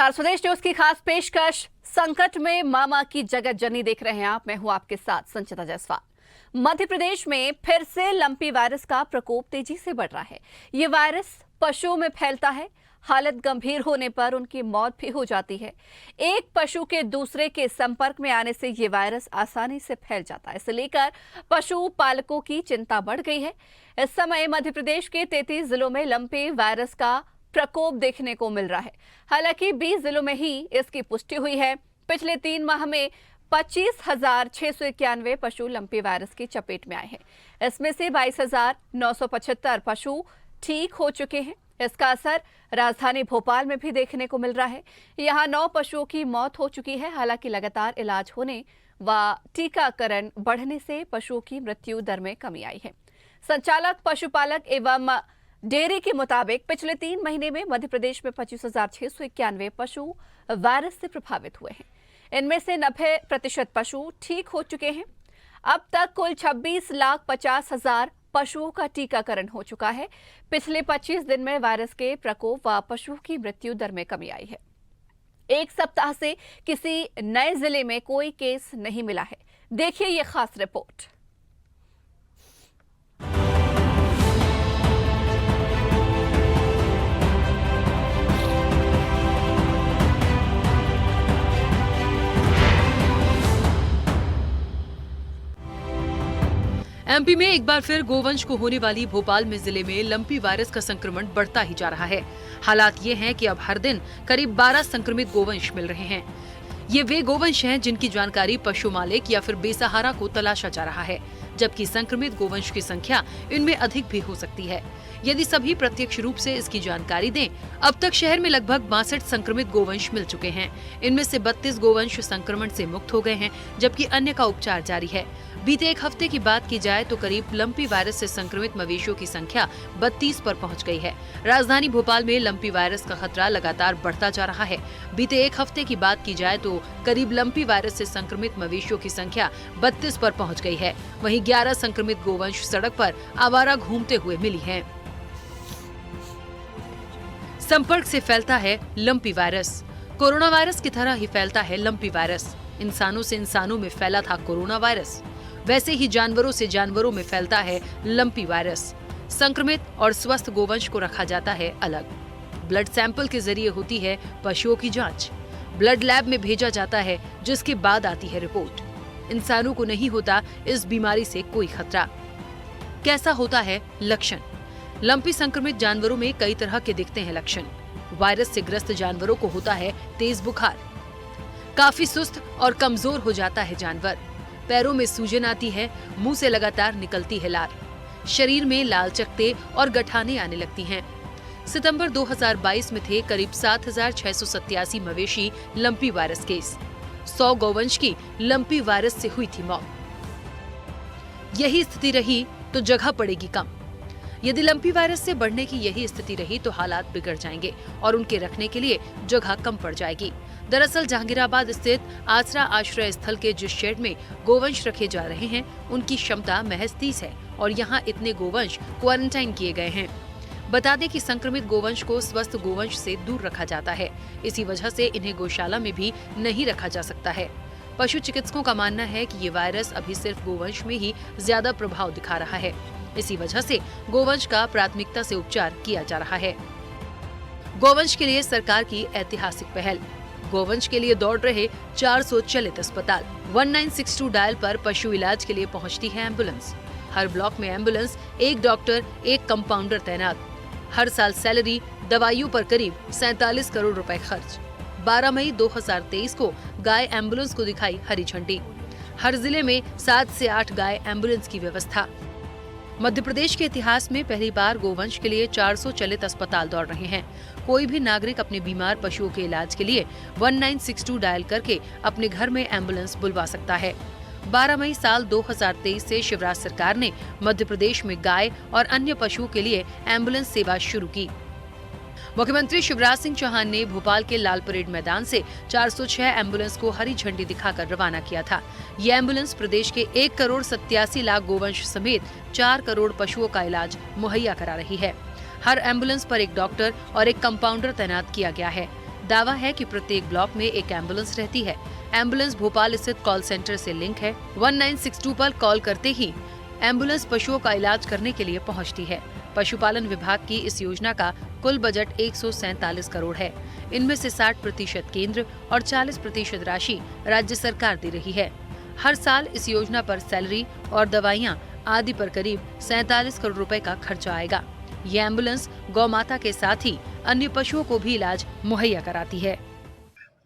नमस्कार, स्वदेश न्यूज की खास पेशकश संकट में मामा की जगत जननी देख रहे हैं आप। मैं हूं आपके साथ संचिता जायसवाल। मध्य प्रदेश में फिर से लंपी वायरस का प्रकोप तेजी से बढ़ रहा है। ये वायरस पशुओं में फैलता है। हालत गंभीर होने पर उनकी मौत भी हो जाती है। एक पशु के दूसरे के संपर्क में आने से ये वायरस आसानी से फैल जाता है। इसे लेकर पशु पालकों की चिंता बढ़ गई है। इस समय मध्य प्रदेश के 33 जिलों में लंपी वायरस का प्रकोप देखने को मिल रहा है। हालांकि 20 जिलों में ही इसकी पुष्टि हुई है। पिछले 3 माह में 25,691 पशु लंपी वायरस की चपेट में आए हैं। इसमें से 22,975 पशु ठीक हो चुके हैं। इसका असर राजधानी भोपाल में भी देखने को मिल रहा है। यहाँ 9 पशुओं की मौत हो चुकी है। हालांकि लगातार इलाज होने व टीकाकरण बढ़ने से पशुओं की मृत्यु दर में कमी आई है। संचालक पशुपालक एवं डेयरी के मुताबिक पिछले 3 महीने में मध्य प्रदेश में 25,691 पशु वायरस से प्रभावित हुए हैं। इनमें से 90% पशु ठीक हो चुके हैं। अब तक कुल 26,50,000 पशुओं का टीकाकरण हो चुका है। पिछले 25 दिन में वायरस के प्रकोप व पशुओं की मृत्यु दर में कमी आई है। एक सप्ताह से किसी नए जिले में कोई केस नहीं मिला है। देखिए ये खास रिपोर्ट। एमपी में एक बार फिर गोवंश को होने वाली भोपाल में जिले में लंपी वायरस का संक्रमण बढ़ता ही जा रहा है। हालात ये हैं कि अब हर दिन करीब 12 संक्रमित गोवंश मिल रहे हैं। ये वे गोवंश हैं जिनकी जानकारी पशु मालिक या फिर बेसहारा को तलाशा जा रहा है, जबकि संक्रमित गोवंश की संख्या इनमें अधिक भी हो सकती है। यदि सभी प्रत्यक्ष रूप से इसकी जानकारी दें, अब तक शहर में लगभग 62 संक्रमित गोवंश मिल चुके हैं। इनमें से 32 गोवंश संक्रमण से मुक्त हो गए हैं, जबकि अन्य का उपचार जारी है। बीते एक हफ्ते की बात की जाए तो करीब लंपी वायरस से संक्रमित मवेशियों की संख्या 32 पर पहुंच गई है। राजधानी भोपाल में लंपी वायरस का खतरा लगातार बढ़ता जा रहा है। बीते एक हफ्ते की बात की जाए तो करीब लंपी वायरस से संक्रमित मवेशियों की संख्या 32 पर पहुंच गई है। वहीं 11 संक्रमित गोवंश सड़क पर आवारा घूमते हुए मिली हैं। संपर्क से फैलता है लंपी वायरस। कोरोना वायरस की तरह ही फैलता है लंपी वायरस। इंसानों से इंसानों में फैला था कोरोना वायरस, वैसे ही जानवरों से जानवरों में फैलता है लंपी वायरस। संक्रमित और स्वस्थ गोवंश को रखा जाता है अलग। ब्लड सैंपल के जरिए होती है पशुओं की जांच। ब्लड लैब में भेजा जाता है, जिसके बाद आती है रिपोर्ट। इंसानों को नहीं होता इस बीमारी से कोई खतरा। कैसा होता है लक्षण? लंपी संक्रमित जानवरों में कई तरह के दिखते हैं लक्षण। वायरस से ग्रस्त जानवरों को होता है तेज बुखार, काफी सुस्त और कमजोर हो जाता है जानवर। पैरों में सूजन आती है, मुंह से लगातार निकलती है लार, शरीर में लाल चकत्ते और गठाने आने लगती हैं। सितंबर 2022 में थे करीब 7,687 मवेशी लंपी वायरस केस। 100 गौवंश की लंपी वायरस से हुई थी मौत। यही स्थिति रही तो जगह पड़ेगी कम। यदि लंपी वायरस से बढ़ने की यही स्थिति रही तो हालात बिगड़ जाएंगे और उनके रखने के लिए जगह कम पड़ जाएगी। दरअसल जहांगीराबाद स्थित आसरा आश्रय स्थल के जिस शेड में गोवंश रखे जा रहे हैं, उनकी क्षमता महज 30 है और यहाँ इतने गोवंश क्वारंटाइन किए गए हैं। बता दें कि संक्रमित गोवंश को स्वस्थ गोवंश से दूर रखा जाता है। इसी वजह से इन्हें गौशाला में भी नहीं रखा जा सकता है। पशु चिकित्सकों का मानना है कि ये वायरस अभी सिर्फ गोवंश में ही ज्यादा प्रभाव दिखा रहा है। इसी वजह से गोवंश का प्राथमिकता से उपचार किया जा रहा है। गोवंश के लिए सरकार की ऐतिहासिक पहल। गोवंश के लिए दौड़ रहे 400 चलित अस्पताल। 1962 डायल पर पशु इलाज के लिए पहुंचती है एम्बुलेंस। हर ब्लॉक में एम्बुलेंस, एक डॉक्टर, एक कंपाउंडर तैनात। हर साल सैलरी, दवाइयों पर करीब 47 करोड़ रुपए खर्च। 12 मई 2023 को गाय एम्बुलेंस को दिखाई हरी झंडी। हर जिले में 7 से 8 गाय एम्बुलेंस की व्यवस्था। मध्य प्रदेश के इतिहास में पहली बार गोवंश के लिए 400 चलित अस्पताल दौड़ रहे हैं। कोई भी नागरिक अपने बीमार पशुओं के इलाज के लिए 1962 डायल करके अपने घर में एम्बुलेंस बुलवा सकता है। 12 मई साल 2023 से शिवराज सरकार ने मध्य प्रदेश में गाय और अन्य पशुओं के लिए एम्बुलेंस सेवा शुरू की। मुख्यमंत्री शिवराज सिंह चौहान ने भोपाल के लाल परेड मैदान से 406 एम्बुलेंस को हरी झंडी दिखाकर रवाना किया था। ये एम्बुलेंस प्रदेश के 1,87,00,000 गोवंश समेत 4 करोड़ पशुओं का इलाज मुहैया करा रही है। हर एम्बुलेंस पर एक डॉक्टर और एक कंपाउंडर तैनात किया गया है। दावा है कि प्रत्येक ब्लॉक में एक एम्बुलेंस रहती है। एम्बुलेंस भोपाल स्थित कॉल सेंटर से लिंक है। 1962 पर कॉल करते ही एम्बुलेंस पशुओं का इलाज करने के लिए पहुंचती है। पशुपालन विभाग की इस योजना का कुल बजट 147 करोड़ है। इनमें से 60% केंद्र और 40% राशि राज्य सरकार दे रही है। हर साल इस योजना पर सैलरी और दवाइयाँ आदि पर करीब 47 करोड़ रुपए का खर्चा आएगा। ये एम्बुलेंस गौ माता के साथ ही अन्य पशुओं को भी इलाज मुहैया कराती है।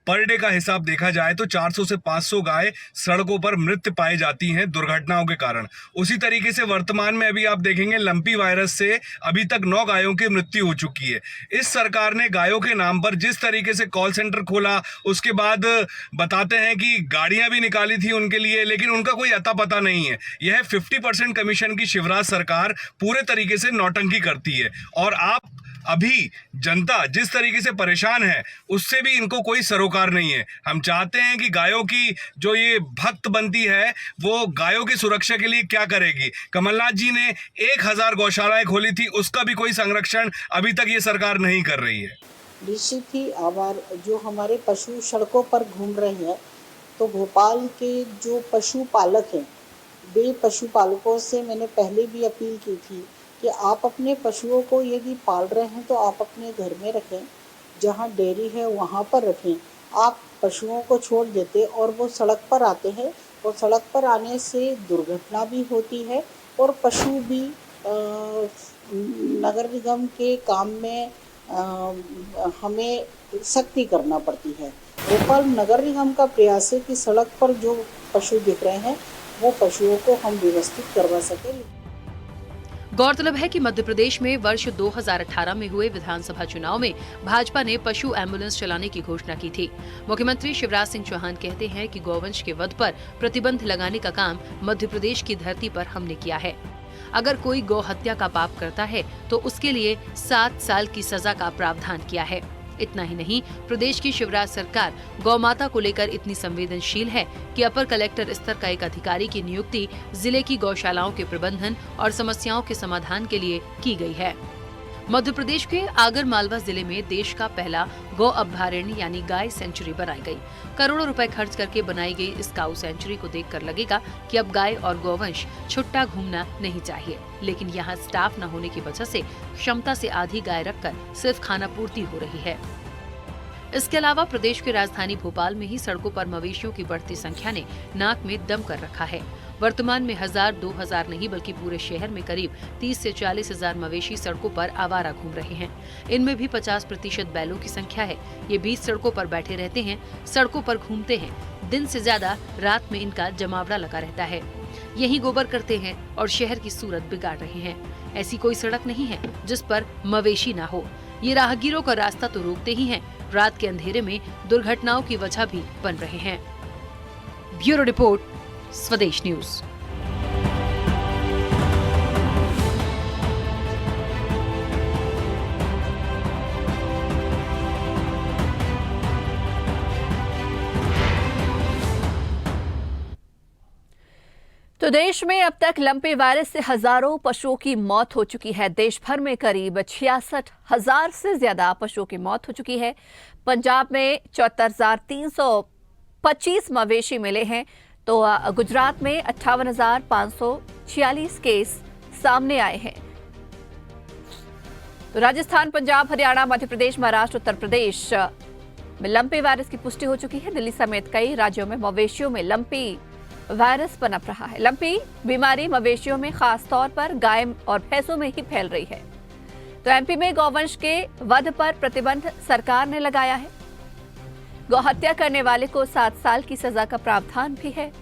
पर डे का हिसाब देखा जाए तो 400 से 500 गाय सड़कों पर मृत पाई जाती हैं दुर्घटनाओं के कारण। उसी तरीके से वर्तमान में अभी आप देखेंगे लंपी वायरस से अभी तक 9 गायों की मृत्यु हो चुकी है। इस सरकार ने गायों के नाम पर जिस तरीके से कॉल सेंटर खोला, उसके बाद बताते हैं कि गाड़ियां भी निकाली थी उनके लिए, लेकिन उनका कोई अता पता नहीं है। यह 50% कमीशन की शिवराज सरकार पूरे तरीके से नौटंकी करती है और आप अभी जनता जिस तरीके से परेशान है उससे भी इनको कोई सरोकार नहीं है। हम चाहते हैं कि गायों की जो ये भक्त बनती है वो गायों की सुरक्षा के लिए क्या करेगी। कमलनाथ जी ने 1000 गौशालाएं खोली थी, उसका भी कोई संरक्षण अभी तक ये सरकार नहीं कर रही है। निश्चित ही जो हमारे पशु सड़कों पर घूम रहे हैं, तो भोपाल के जो पशुपालक हैं, वे पशुपालकों से मैंने पहले भी अपील की थी कि आप अपने पशुओं को यदि पाल रहे हैं तो आप अपने घर में रखें, जहां डेयरी है वहां पर रखें। आप पशुओं को छोड़ देते और वो सड़क पर आते हैं, और सड़क पर आने से दुर्घटना भी होती है और पशु भी नगर निगम के काम में हमें सख्ती करना पड़ती है। भोपाल नगर निगम का प्रयास है कि सड़क पर जो पशु दिख रहे हैं वो पशुओं को हम व्यवस्थित करवा सकें। गौरतलब है कि मध्य प्रदेश में वर्ष 2018 में हुए विधानसभा चुनाव में भाजपा ने पशु एम्बुलेंस चलाने की घोषणा की थी। मुख्यमंत्री शिवराज सिंह चौहान कहते हैं कि गौवंश के वध पर प्रतिबंध लगाने का काम मध्य प्रदेश की धरती पर हमने किया है। अगर कोई गौ हत्या का पाप करता है तो उसके लिए 7 साल की सजा का प्रावधान किया है। इतना ही नहीं, प्रदेश की शिवराज सरकार गौ माता को लेकर इतनी संवेदनशील है कि अपर कलेक्टर स्तर का एक अधिकारी की नियुक्ति जिले की गौशालाओं के प्रबंधन और समस्याओं के समाधान के लिए की गई है। मध्य प्रदेश के आगर मालवा जिले में देश का पहला गौ अभयारण्य यानी गाय सेंचुरी बनाई गई। करोड़ों रुपए खर्च करके बनाई गई इस काऊ सेंचुरी को देखकर लगेगा कि अब गाय और गौवंश छुट्टा घूमना नहीं चाहिए, लेकिन यहाँ स्टाफ न होने की वजह से क्षमता से आधी गाय रखकर सिर्फ खाना पूर्ति हो रही है। इसके अलावा प्रदेश की राजधानी भोपाल में ही सड़कों पर मवेशियों की बढ़ती संख्या ने नाक में दम कर रखा है। वर्तमान में 1000-2000 नहीं बल्कि पूरे शहर में करीब 30 से 40 हजार मवेशी सड़कों पर आवारा घूम रहे हैं। इनमें भी 50% बैलों की संख्या है। ये बीच सड़कों पर बैठे रहते हैं, सड़कों पर घूमते हैं। दिन से ज्यादा रात में इनका जमावड़ा लगा रहता है। यही गोबर करते हैं और शहर की सूरत बिगाड़ रहे हैं। ऐसी कोई सड़क नहीं है जिस पर मवेशी न हो। ये राहगीरों का रास्ता तो रोकते ही हैं, रात के अंधेरे में दुर्घटनाओं की वजह भी बन रहे हैं। ब्यूरो रिपोर्ट, स्वदेश न्यूज। तो देश में अब तक लंपी वायरस से हजारों पशुओं की मौत हो चुकी है। देश भर में करीब 66,000 से ज्यादा पशुओं की मौत हो चुकी है। पंजाब में 74,325 मवेशी मिले हैं, तो गुजरात में 58,546 केस सामने आए हैं। तो राजस्थान, पंजाब, हरियाणा, मध्य प्रदेश, महाराष्ट्र, उत्तर प्रदेश में लंपी वायरस की पुष्टि हो चुकी है। दिल्ली समेत कई राज्यों में मवेशियों में लंपी वायरस पनप रहा है। लंपी बीमारी मवेशियों में खास तौर पर गाय और भैंसों में ही फैल रही है। तो एमपी में गौवंश के वध पर प्रतिबंध सरकार ने लगाया है। गौहत्या करने वाले को 7 साल की सजा का प्रावधान भी है।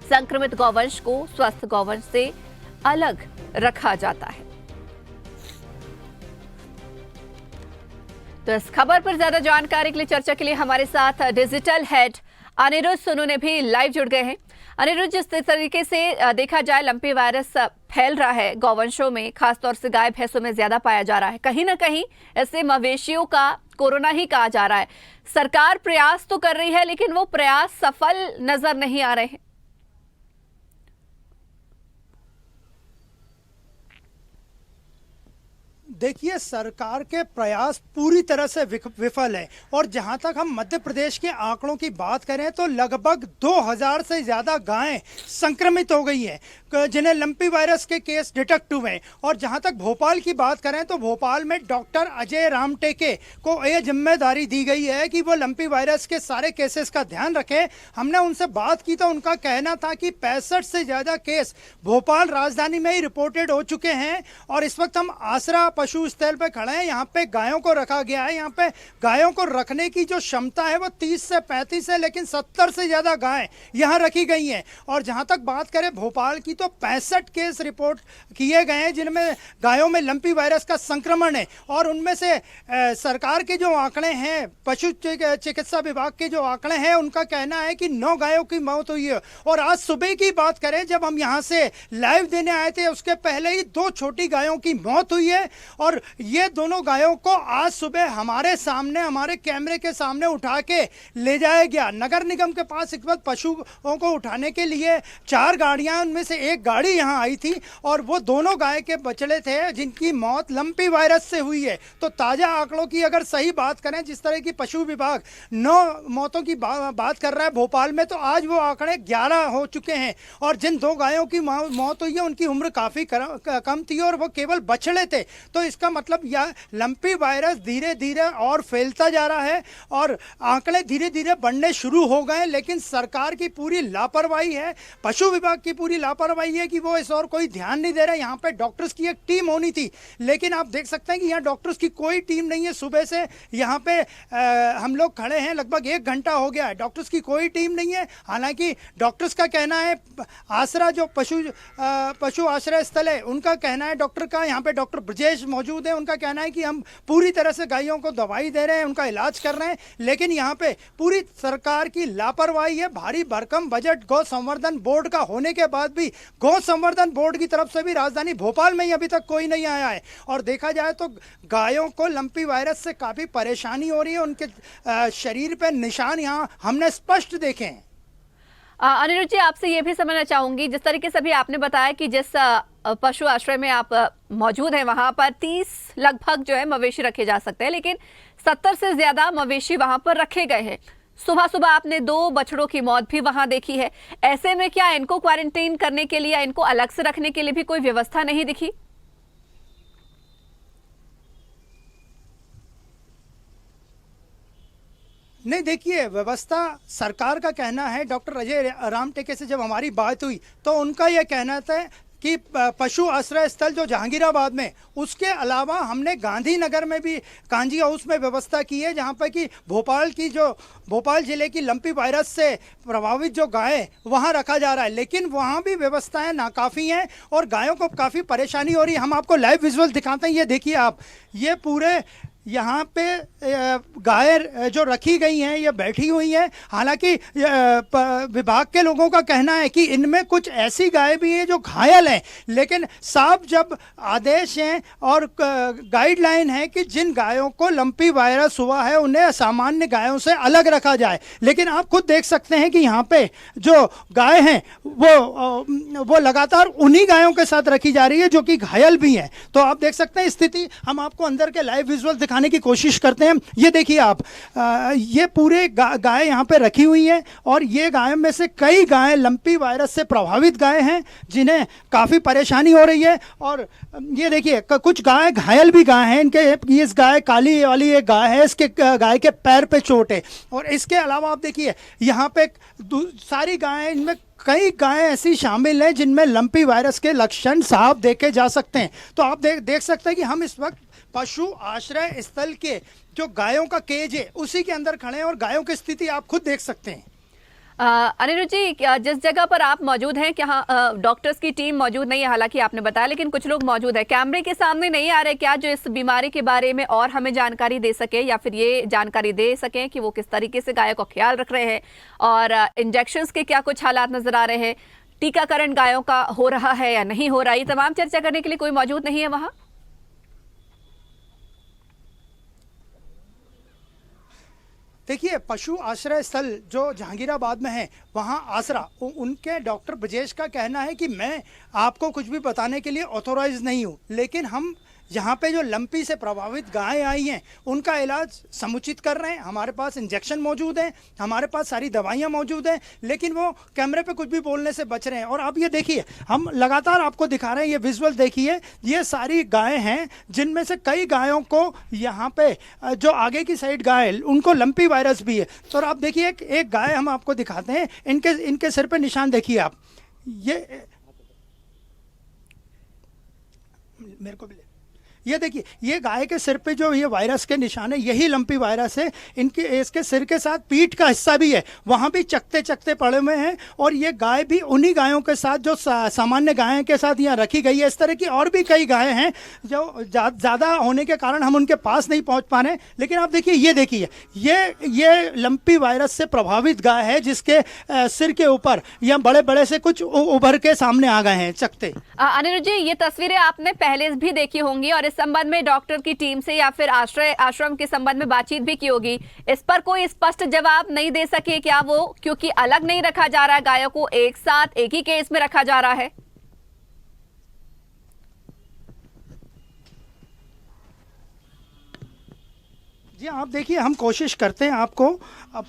संक्रमित गौवंश को स्वस्थ गौवंश से अलग रखा जाता है। तो इस खबर पर ज्यादा जानकारी के लिए, चर्चा के लिए हमारे साथ डिजिटल हेड अनिरुद्ध सोनू ने भी लाइव जुड़ गए हैं। अनिरुद्ध, जिस तरीके से देखा जाए लंपी वायरस फैल रहा है गौवंशों में, खासतौर से गाय भैंसों में ज्यादा पाया जा रहा है, कहीं ना कहीं ऐसे मवेशियों का कोरोना ही कहा जा रहा है। सरकार प्रयास तो कर रही है लेकिन वो प्रयास सफल नजर नहीं आ रहे हैं। देखिए, सरकार के प्रयास पूरी तरह से विफल है। और जहां तक हम मध्य प्रदेश के आंकड़ों की बात करें तो लगभग 2000 से ज़्यादा गायें संक्रमित हो गई हैं जिन्हें लंपी वायरस के केस डिटेक्ट हुए हैं। और जहां तक भोपाल की बात करें तो भोपाल में डॉक्टर अजय रामटेके को यह जिम्मेदारी दी गई है कि वो लंपी वायरस के सारे केसेस का ध्यान रखें। हमने उनसे बात की तो उनका कहना था कि 65 से ज़्यादा केस भोपाल राजधानी में ही रिपोर्टेड हो चुके हैं। और इस वक्त हम आसरा पशु स्थल पे खड़े हैं। यहाँ पे गायों को रखा गया है। यहाँ पे गायों को रखने की जो क्षमता है वो 30 से 35 है, लेकिन 70 से ज़्यादा गायें यहाँ रखी गई हैं। और जहाँ तक बात करें भोपाल की तो 65 केस रिपोर्ट किए गए हैं जिनमें गायों में लंपी वायरस का संक्रमण है। और उनमें से सरकार के जो आंकड़े हैं, पशु चिकित्सा विभाग के जो आंकड़े हैं, उनका कहना है कि 9 गायों की मौत हुई है। और आज सुबह की बात करें, जब हम यहाँ से लाइव देने आए थे उसके पहले ही 2 छोटी गायों की मौत हुई है। और ये दोनों गायों को आज सुबह हमारे सामने, हमारे कैमरे के सामने उठा के ले जाया गया। नगर निगम के पास इस वक्त पशुओं को उठाने के लिए 4 गाड़ियां, उनमें से एक गाड़ी यहां आई थी और वो दोनों गाय के बछड़े थे जिनकी मौत लंपी वायरस से हुई है। तो ताज़ा आंकड़ों की अगर सही बात करें, जिस तरह की पशु विभाग 9 मौतों की बात कर रहा है भोपाल में, तो आज वो आंकड़े 11 हो चुके हैं। और जिन 2 गायों की मौत हुई है उनकी उम्र काफ़ी कम थी और वो केवल बछड़े थे। तो इसका मतलब यह लंपी वायरस धीरे धीरे और फैलता जा रहा है और आंकड़े धीरे धीरे बढ़ने शुरू हो गए। लेकिन सरकार की पूरी लापरवाही है, पशु विभाग की पूरी लापरवाही है कि वो इस और कोई ध्यान नहीं दे रहा। यहाँ पे डॉक्टर्स की एक टीम होनी थी, लेकिन आप देख सकते हैं कि यहाँ डॉक्टर्स की कोई टीम नहीं है। सुबह से यहाँ पे हम लोग खड़े हैं, लगभग 1 घंटा हो गया है, डॉक्टर्स की कोई टीम नहीं है। हालांकि डॉक्टर्स का कहना है, आसरा जो पशु आश्रय स्थल है उनका कहना है, डॉक्टर का, यहाँ पे डॉक्टर ब्रजेश मौजूद है, उनका कहना है कि हम पूरी तरह से गायों को दवाई दे रहे हैं, उनका इलाज कर रहे हैं। लेकिन यहाँ पे पूरी सरकार की लापरवाही है। भारी भरकम बजट गौ संवर्धन बोर्ड का होने के बाद भी गौ संवर्धन बोर्ड की तरफ से भी राजधानी भोपाल में ही अभी तक कोई नहीं आया है। और देखा जाए तो गायों को लंपी वायरस से काफ़ी परेशानी हो रही है। उनके शरीर पे निशान यहाँ हमने स्पष्ट देखे हैं। अनिरुद्ध जी, आपसे ये भी समझना चाहूंगी, जिस तरीके से भी आपने बताया कि जिस पशु आश्रय में आप मौजूद हैं वहां पर 30 लगभग जो है मवेशी रखे जा सकते हैं, लेकिन 70 से ज्यादा मवेशी वहां पर रखे गए हैं। सुबह सुबह आपने 2 बछड़ों की मौत भी वहां देखी है। ऐसे में क्या इनको क्वारंटीन करने के लिए या इनको अलग से रखने के लिए भी कोई व्यवस्था नहीं दिखी? नहीं, देखिए, व्यवस्था सरकार का कहना है। डॉक्टर अजय रामटेके से जब हमारी बात हुई तो उनका यह कहना था कि पशु आश्रय स्थल जो जहांगीराबाद में, उसके अलावा हमने गांधीनगर में भी कांजी हाउस में व्यवस्था की है, जहां पर कि भोपाल जिले की लंपी वायरस से प्रभावित जो गाय वहां रखा जा रहा है। लेकिन वहां भी व्यवस्थाएं नाकाफ़ी हैं और गायों को काफ़ी परेशानी हो रही है। हम आपको लाइव विजुअल दिखाते हैं, ये देखिए आप, ये पूरे यहाँ पे गाय जो रखी गई हैं ये बैठी हुई हैं। हालांकि विभाग के लोगों का कहना है कि इनमें कुछ ऐसी गाय भी हैं जो घायल हैं, लेकिन साफ जब आदेश हैं और गाइडलाइन है कि जिन गायों को लंपी वायरस हुआ है उन्हें सामान्य गायों से अलग रखा जाए। लेकिन आप खुद देख सकते हैं कि यहाँ पे जो गाय हैं वो लगातार उन्हीं गायों के साथ रखी जा रही है जो कि घायल भी हैं। तो आप देख सकते हैं स्थिति, हम आपको अंदर के लाइव विजुअल दिखाने की कोशिश करते हैं। ये देखिए आप, ये पूरे गाय यहाँ पे रखी हुई है और ये गाय में से कई गाय लंपी वायरस से प्रभावित गाय हैं जिन्हें काफ़ी परेशानी हो रही है। और ये देखिए, कुछ गाय घायल भी गाय हैं। इनके इस गाय काली वाली एक गाय है, इसके गाय के पैर पे चोट है। और इसके अलावा आप देखिए यहाँ पे सारी गायें, इनमें कई गायें ऐसी शामिल हैं जिनमें लंपी वायरस के लक्षण साफ देखे जा सकते हैं। तो आप देख सकते हैं कि हम इस वक्त पशु आश्रय स्थल के जो गायों का केज है उसी के अंदर खड़े हैं और गायों की स्थिति आप खुद देख सकते हैं। अनिरुद्ध जी, जिस जगह पर आप मौजूद हैं, क्या डॉक्टर्स की टीम मौजूद नहीं है? हालांकि आपने बताया, लेकिन कुछ लोग मौजूद है, कैमरे के सामने नहीं आ रहे क्या, जो इस बीमारी के बारे में और हमें जानकारी दे सके या फिर ये जानकारी दे सकें कि वो किस तरीके से गायों का ख्याल रख रहे हैं और इंजेक्शंस के क्या कुछ हालात नजर आ रहे हैं, टीकाकरण गायों का हो रहा है या नहीं हो रहा है, तमाम चर्चा करने के लिए कोई मौजूद नहीं है वहाँ? देखिए, पशु आश्रय स्थल जो जहांगीराबाद में है वहाँ आसरा, उनके डॉक्टर ब्रजेश का कहना है कि मैं आपको कुछ भी बताने के लिए ऑथोराइज नहीं हूँ, लेकिन हम यहाँ पे जो लंपी से प्रभावित गायें आई हैं उनका इलाज समुचित कर रहे हैं। हमारे पास इंजेक्शन मौजूद हैं, हमारे पास सारी दवाइयाँ मौजूद हैं, लेकिन वो कैमरे पे कुछ भी बोलने से बच रहे हैं। और अब ये देखिए, हम लगातार आपको दिखा रहे हैं, ये विजुअल देखिए, ये सारी गायें हैं जिनमें से कई गायों को यहाँ पे जो आगे की साइड गाय उनको लंपी वायरस भी है। तो आप देखिए, एक गाय हम आपको दिखाते हैं, इनके सिर पे निशान देखिए आप, ये मेरे को भी ये देखिए, ये गाय के सिर पे जो ये वायरस के निशान है, यही लंपी वायरस है। इसके सिर के साथ पीठ का हिस्सा भी है, वहाँ भी चकते चकते पड़े हुए हैं। और ये गाय भी उन्हीं गायों के साथ जो सामान्य गायों के साथ यहाँ रखी गई है। इस तरह की और भी कई गायें हैं जो ज़्यादा होने के कारण हम उनके पास नहीं पहुँच पा रहे। लेकिन आप देखिए, ये देखिए, ये लंपी वायरस से प्रभावित गाय है जिसके सिर के ऊपर या बड़े बड़े से कुछ उभर के सामने आ गए हैं चकते। अनिरुद्ध जी, ये तस्वीरें आपने पहले भी देखी होंगी और इस संबंध में डॉक्टर की टीम से या फिर आश्रम के संबंध में बातचीत भी की होगी। इस पर कोई स्पष्ट जवाब नहीं दे सके क्या वो, क्योंकि अलग नहीं रखा जा रहा है गायों को, एक साथ एक ही केस में रखा जा रहा है? जी आप देखिए, हम कोशिश करते हैं आपको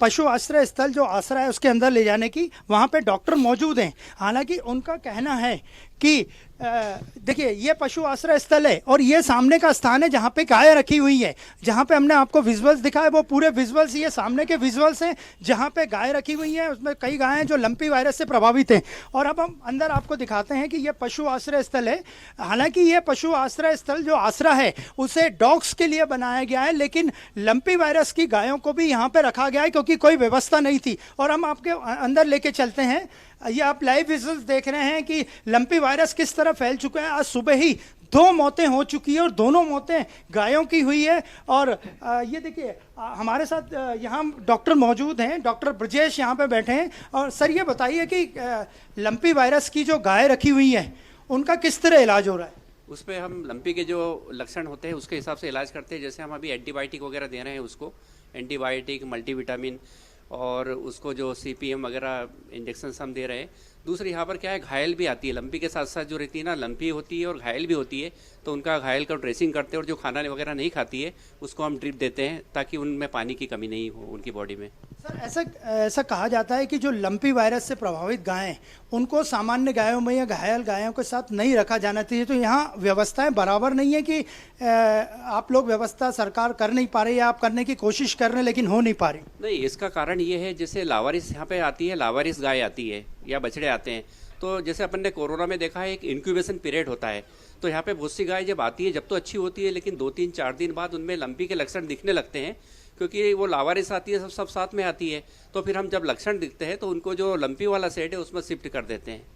पशु आश्रय स्थल जो आश्रय है उसके अंदर ले जाने की। वहाँ पे डॉक्टर मौजूद हैं, हालांकि उनका कहना है कि देखिए, ये पशु आश्रय स्थल है और ये सामने का स्थान है जहाँ पे गाय रखी हुई है। जहाँ पे हमने आपको विजुअल्स दिखाए वो पूरे विजुअल्स ये सामने के विजुअल्स हैं जहाँ पे गाय रखी हुई है। उसमें कई गायें जो लंपी वायरस से प्रभावित हैं। और अब हम अंदर आपको दिखाते हैं कि ये पशु आश्रय स्थल है। हालांकि ये पशु आश्रय स्थल जो आश्रय है उसे डॉग्स के लिए बनाया गया है, लेकिन लंपी वायरस की गायों को भी यहाँ पे रखा गया है क्योंकि कोई व्यवस्था नहीं थी। और हम आपके अंदर लेके चलते हैं। ये आप लाइव विजुअल्स देख रहे हैं कि लंपी वायरस किस तरह फैल चुका है। आज सुबह ही 2 मौतें हो चुकी है और दोनों मौतें गायों की हुई है। और ये देखिए, हमारे साथ यहाँ डॉक्टर मौजूद हैं, डॉक्टर ब्रजेश यहाँ पे बैठे हैं। और सर ये बताइए कि लंपी वायरस की जो गाय रखी हुई है उनका किस तरह इलाज हो रहा है? उस पर हम लंपी के जो लक्षण होते हैं उसके हिसाब से इलाज करते हैं। जैसे हम अभी एंटीबायोटिक वगैरह दे रहे हैं उसको, एंटीबायोटिक, मल्टीविटामिन और उसको जो CPM वगैरह इंजेक्शन हम दे रहे हैं। दूसरी यहाँ पर क्या है, घायल भी आती है लंपी के साथ साथ, जो रहती है ना, लंपी होती है और घायल भी होती है, तो उनका घायल का ड्रेसिंग करते हैं। और जो खाना वगैरह नहीं खाती है उसको हम ड्रिप देते हैं ताकि उनमें पानी की कमी नहीं हो उनकी बॉडी में। सर ऐसा कहा जाता है कि जो लंपी वायरस से प्रभावित गायें उनको सामान्य गायों में या घायल गायों के साथ नहीं रखा जाना चाहिए। तो यहाँ व्यवस्थाएं बराबर नहीं है कि आप लोग व्यवस्था सरकार कर नहीं पा रही है, आप करने की कोशिश कर रहे हैं लेकिन हो नहीं पा रही? नहीं, इसका कारण ये है, जैसे लावारिस यहाँ पे आती है, लावारिस गाय आती है या बछड़े आते हैं, तो जैसे अपन ने कोरोना में देखा है एक इंक्यूबेशन पीरियड होता है। तो यहाँ पे बहुत सी गाय जब आती है, जब तो अच्छी होती है, लेकिन 2-3-4 दिन बाद उनमें लंपी के लक्षण दिखने लगते हैं, क्योंकि वो लावारिस आती है, सब साथ में आती है। तो फिर हम जब लक्षण दिखते हैं तो उनको जो लंपी वाला सेट है उसमें शिफ्ट कर देते हैं।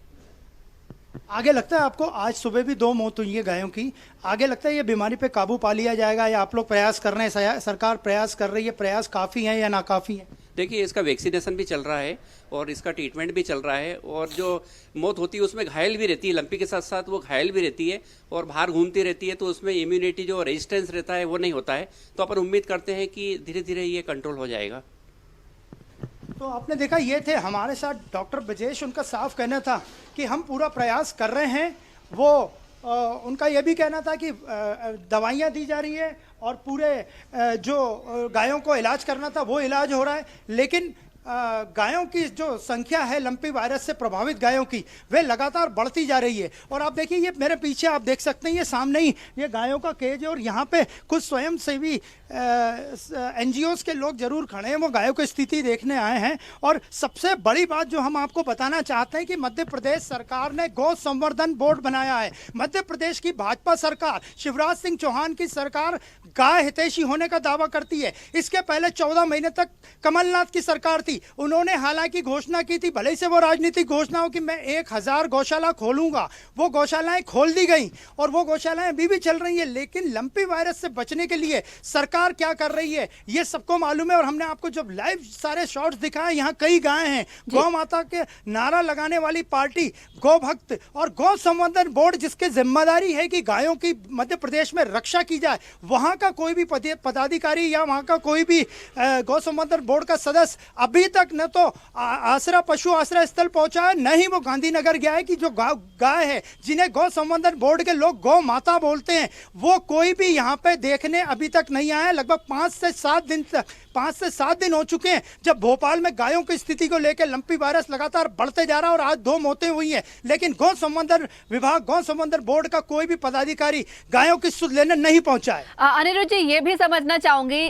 आगे लगता है आपको, आज सुबह भी 2 मौत हुई है गायों की, आगे लगता है ये बीमारी पे काबू पा लिया जाएगा या आप लोग प्रयास कर रहे हैं, सरकार प्रयास कर रही है, प्रयास काफ़ी हैं या नाकाफ़ी हैं? देखिए, इसका वैक्सीनेशन भी चल रहा है और इसका ट्रीटमेंट भी चल रहा है। और जो मौत होती है उसमें घायल भी रहती है, लंपी के साथ साथ वो घायल भी रहती है और बाहर घूमती रहती है, तो उसमें इम्यूनिटी जो रेजिस्टेंस रहता है वो नहीं होता है। तो अपन उम्मीद करते हैं कि धीरे धीरे ये कंट्रोल हो जाएगा। तो आपने देखा, ये थे हमारे साथ डॉक्टर ब्रजेश। उनका साफ कहना था कि हम पूरा प्रयास कर रहे हैं। वो उनका ये भी कहना था कि दवाइयाँ दी जा रही है और पूरे जो गायों को इलाज करना था वो इलाज हो रहा है, लेकिन गायों की जो संख्या है लंपी वायरस से प्रभावित गायों की, वे लगातार बढ़ती जा रही है। और आप देखिए, ये मेरे पीछे आप देख सकते हैं, ये सामने ही ये गायों का केज है और यहाँ पे कुछ स्वयंसेवी NGOs के लोग जरूर खड़े हैं, वो गायों की स्थिति देखने आए हैं। और सबसे बड़ी बात जो हम आपको बताना चाहते हैं कि मध्य प्रदेश सरकार ने गौ संवर्धन बोर्ड बनाया है। मध्य प्रदेश की भाजपा सरकार, शिवराज सिंह चौहान की सरकार गाय हितैषी होने का दावा करती है। इसके पहले 14 महीने तक कमलनाथ की सरकार थी, उन्होंने हालांकि घोषणा की थी, भले से वो राजनीतिक घोषणा हो कि मैं 1000 गौशाला खोलूंगा, वो गौशालाएं खोल दी गई और वो गौशालाएं अभी भी चल रही है। लेकिन लंपी वायरस से बचने के लिए सरकार क्या कर रही है ये सबको मालूम है। और हमने आपको जब लाइव सारे शॉट्स दिखाए, यहाँ कई गायें हैं। गौ माता के नारा लगाने वाली पार्टी गौ भक्त और गौ संवर्धन बोर्ड, जिसकी जिम्मेदारी है कि गायों की मध्य प्रदेश में रक्षा की जाए, वहां का कोई भी पदाधिकारी या वहां का कोई भी गौ संवर्धन बोर्ड का सदस्य अभी अभी तक न तो आसरा पशु आश्रय स्थल पहुंचा है, न ही वो गांधीनगर गया है कि जो गाय है जिन्हें गौ संवर्धन बोर्ड के लोग गौ माता बोलते हैं, वो कोई भी यहाँ पे देखने अभी तक नहीं आया। लगभग 5 से 7 दिन हो चुके हैं जब भोपाल में गायों की स्थिति को लेकर लंपी वायरस लगातार बढ़ते जा रहा है और आज 2 मौतें हुई हैं, लेकिन गौ संवर्धन विभाग, गौ संवर्धन बोर्ड का कोई भी पदाधिकारी गायों की सुध लेने नहीं पहुंचा है। अनिरुद्ध जी, ये भी समझना चाहूंगी,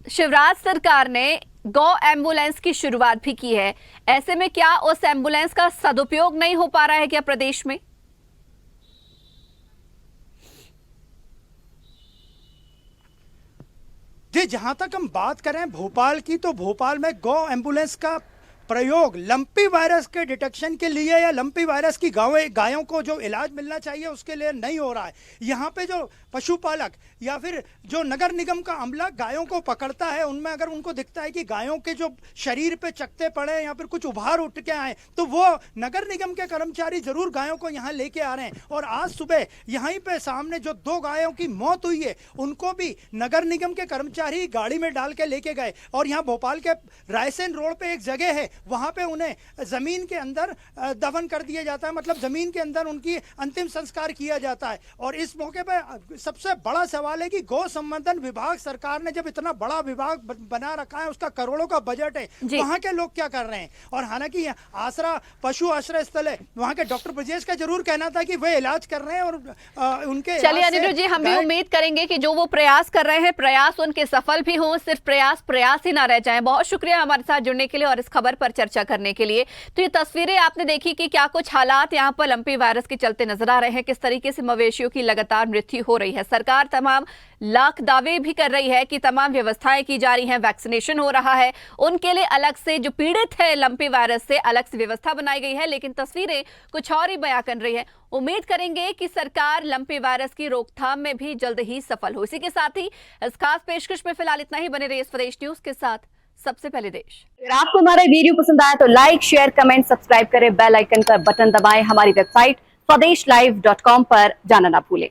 शिवराज सरकार ने गौ एम्बुलेंस की शुरुआत भी की है, ऐसे में क्या उस एम्बुलेंस का सदुपयोग नहीं हो पा रहा है क्या प्रदेश में? जी, जहां तक हम बात करें भोपाल की, तो भोपाल में गौ एम्बुलेंस का प्रयोग लंपी वायरस के डिटेक्शन के लिए या लंपी वायरस की गायों को जो इलाज मिलना चाहिए उसके लिए नहीं हो रहा है। यहाँ पे जो पशुपालक या फिर जो नगर निगम का अमला गायों को पकड़ता है, उनमें अगर उनको दिखता है कि गायों के जो शरीर पे चकते पड़े या फिर कुछ उभार उठ के आए, तो वो नगर निगम के कर्मचारी जरूर गायों को यहाँ लेके आ रहे हैं। और आज सुबह यहीं पे सामने जो 2 गायों की मौत हुई है, उनको भी नगर निगम के कर्मचारी गाड़ी में डाल के लेके गए। और यहाँ भोपाल के रायसेन रोड पे एक जगह है, वहां पे उन्हें जमीन के अंदर दफन कर दिया जाता है, मतलब जमीन के अंदर उनकी अंतिम संस्कार किया जाता है। और इस मौके पे सबसे बड़ा सवाल है कि गौ संवर्धन विभाग, सरकार ने जब इतना बड़ा विभाग बना रखा है, उसका करोड़ों का बजट है, वहां के लोग क्या कर रहे हैं? और हालांकि आसरा पशु आश्रय स्थल है, वहां के डॉक्टर ब्रजेश का जरूर कहना था कि वे इलाज कर रहे हैं और उनके। चलिए अनिरुद्ध जी, हम भी उम्मीद करेंगे कि जो वो प्रयास कर रहे हैं, प्रयास उनके सफल भी हों, सिर्फ प्रयास ही ना रह जाएं। बहुत शुक्रिया हमारे साथ जुड़ने के लिए और इस खबर पर चर्चा करने के लिए। तो ये तस्वीरें आपने देखी कि क्या कुछ हालात यहाँ पर लंपी वायरस के चलते नजर आ रहे हैं, किस तरीके से मवेशियों की लगातार मृत्यु हो रही है। सरकार तमाम लाख दावे भी कर रही है कि तमाम व्यवस्थाएं की जा रही हैं, वैक्सीनेशन हो रहा है, उनके लिए अलग से जो पीड़ित है लंपी वायरस से अलग से व्यवस्था बनाई गई है, लेकिन तस्वीरें कुछ और ही बयां कर रही है। उम्मीद करेंगे कि सरकार लंपी वायरस की रोकथाम में भी जल्द ही सफल हो। इसी के साथ ही इस खास पेशकश में फिलहाल इतना ही। बने रहिए स्वदेश न्यूज के साथ, सबसे पहले देश। अगर आपको हमारा वीडियो पसंद आया तो लाइक, शेयर, कमेंट, सब्सक्राइब करें, बेल आइकन का बटन दबाएं। हमारी वेबसाइट swdeshlive.com पर जाना ना भूलें।